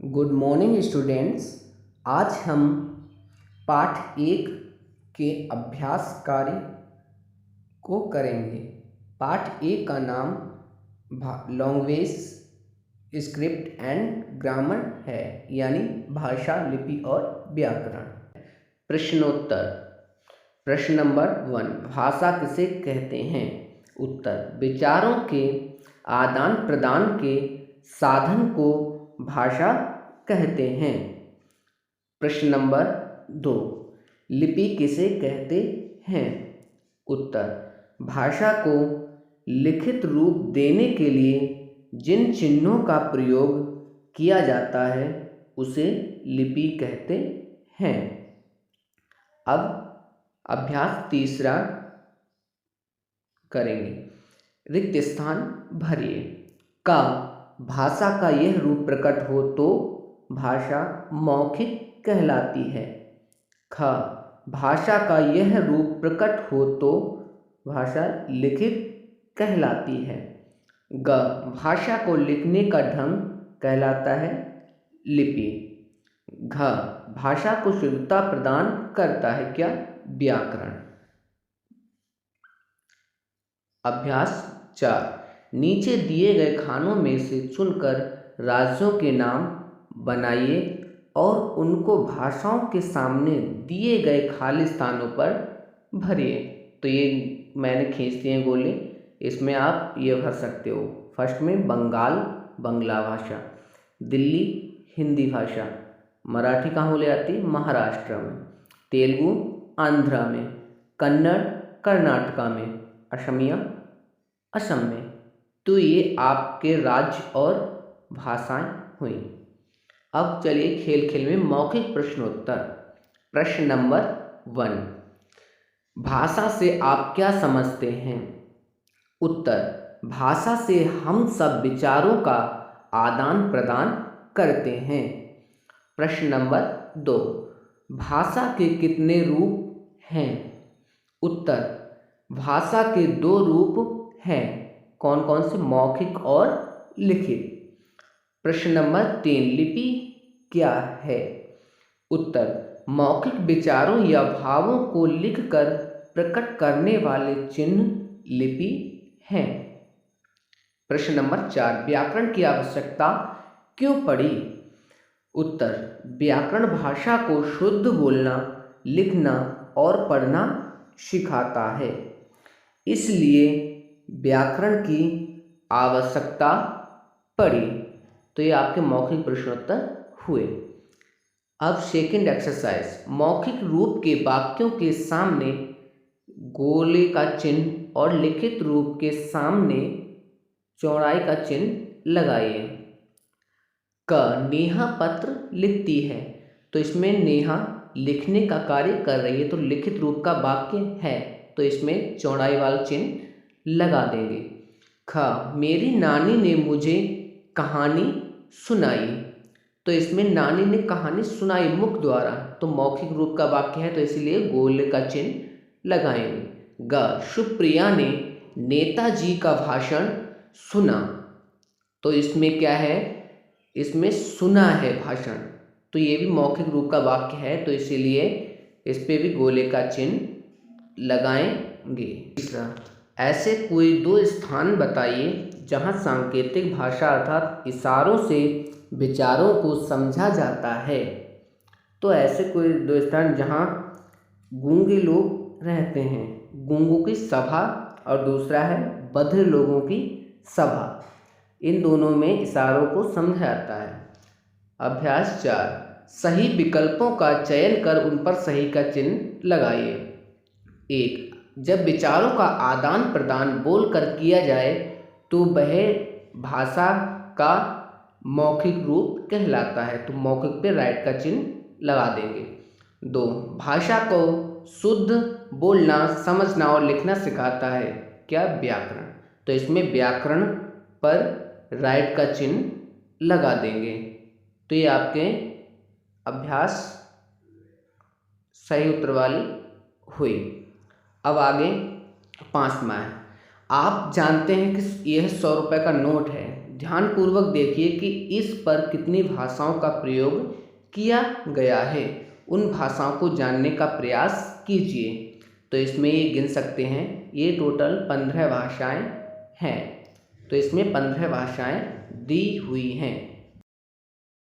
Good morning students. आज हम पाठ 1 के अभ्यास कार्य को करेंगे। पाठ 1 का नाम लैंग्वेज स्क्रिप्ट एंड ग्रामर है, यानी भाषा, लिपि और व्याकरण। प्रश्नोत्तर। प्रश्न नंबर 1, भाषा किसे कहते हैं? उत्तर, विचारों के आदान प्रदान के साधन को भाषा कहते हैं। प्रश्न नंबर 2, लिपि किसे कहते हैं? उत्तर, भाषा को लिखित रूप देने के लिए जिन चिन्हों का प्रयोग किया जाता है उसे लिपि कहते हैं। अब अभ्यास 3 करेंगे। रिक्त स्थान भरिए। का भाषा का यह रूप प्रकट हो तो भाषा मौखिक कहलाती है। ख भाषा का यह रूप प्रकट हो तो भाषा लिखित कहलाती है। ग भाषा को लिखने का ढंग कहलाता है लिपि। घ भाषा को शुद्धता प्रदान करता है क्या? व्याकरण। अभ्यास 4, नीचे दिए गए खानों में से चुनकर राज्यों के नाम बनाइए और उनको भाषाओं के सामने दिए गए खाली स्थानों पर भरिए। तो ये मैंने खींच दिए गोले, इसमें आप ये भर सकते हो। फर्स्ट में बंगाल बंगला भाषा, दिल्ली हिंदी भाषा, मराठी कहाँ बोले जाती है? महाराष्ट्र में, तेलुगु आंध्रा में, कन्नड़ कर्नाटका में, असमिया असम में। तो ये आपके राज्य और भाषाएं हुई। अब चलिए खेल खेल में मौखिक प्रश्नोत्तर। प्रश्न नंबर 1, भाषा से आप क्या समझते हैं? उत्तर, भाषा से हम सब विचारों का आदान प्रदान करते हैं। प्रश्न नंबर 2, भाषा के कितने रूप हैं? उत्तर, भाषा के 2 रूप हैं। कौन कौन से? मौखिक और लिखित। प्रश्न नंबर 3, लिपि क्या है? उत्तर, मौखिक विचारों या भावों को लिखकर प्रकट करने वाले चिन्ह लिपि हैं। प्रश्न नंबर 4, व्याकरण की आवश्यकता क्यों पड़ी? उत्तर, व्याकरण भाषा को शुद्ध बोलना, लिखना और पढ़ना सिखाता है, इसलिए व्याकरण की आवश्यकता पड़ी। तो ये आपके मौखिक प्रश्नोत्तर हुए। अब सेकंड एक्सरसाइज, मौखिक रूप के वाक्यों के सामने गोले का चिन्ह और लिखित रूप के सामने चौड़ाई का चिन्ह लगाइए। क नेहा पत्र लिखती है, तो इसमें नेहा लिखने का कार्य कर रही है, तो लिखित रूप का वाक्य है, तो इसमें चौड़ाई वाला चिन्ह लगा देंगे। ख मेरी नानी ने मुझे कहानी सुनाई, तो इसमें नानी ने कहानी सुनाई मुख द्वारा, तो मौखिक रूप का वाक्य है, तो इसलिए गोले का चिन्ह लगाएंगे। ग सुप्रिया ने नेताजी का भाषण सुना, तो इसमें क्या है? इसमें सुना है भाषण, तो ये भी मौखिक रूप का वाक्य है, तो इसीलिए इस पे भी गोले का चिन्ह लगाएंगे। तीसरा, ऐसे कोई 2 स्थान बताइए जहाँ सांकेतिक भाषा अर्थात इशारों से विचारों को समझा जाता है। तो ऐसे कोई 2 स्थान जहाँ गूंगे लोग रहते हैं, गूंगों की सभा, और दूसरा है बधिर लोगों की सभा। इन दोनों में इशारों को समझा जाता है। अभ्यास 4, सही विकल्पों का चयन कर उन पर सही का चिन्ह लगाइए। 1, जब विचारों का आदान प्रदान बोलकर किया जाए तो वह भाषा का मौखिक रूप कहलाता है, तो मौखिक पे राइट का चिन्ह लगा देंगे। 2, भाषा को शुद्ध बोलना, समझना और लिखना सिखाता है क्या? व्याकरण, तो इसमें व्याकरण पर राइट का चिन्ह लगा देंगे। तो ये आपके अभ्यास सही उत्तर वाली हुई। अब आगे 5वां है, आप जानते हैं कि यह 100 रुपये का नोट है, ध्यानपूर्वक देखिए कि इस पर कितनी भाषाओं का प्रयोग किया गया है। उन भाषाओं को जानने का प्रयास कीजिए। तो इसमें ये गिन सकते हैं, ये टोटल 15 भाषाएं हैं। तो इसमें 15 भाषाएं दी हुई हैं।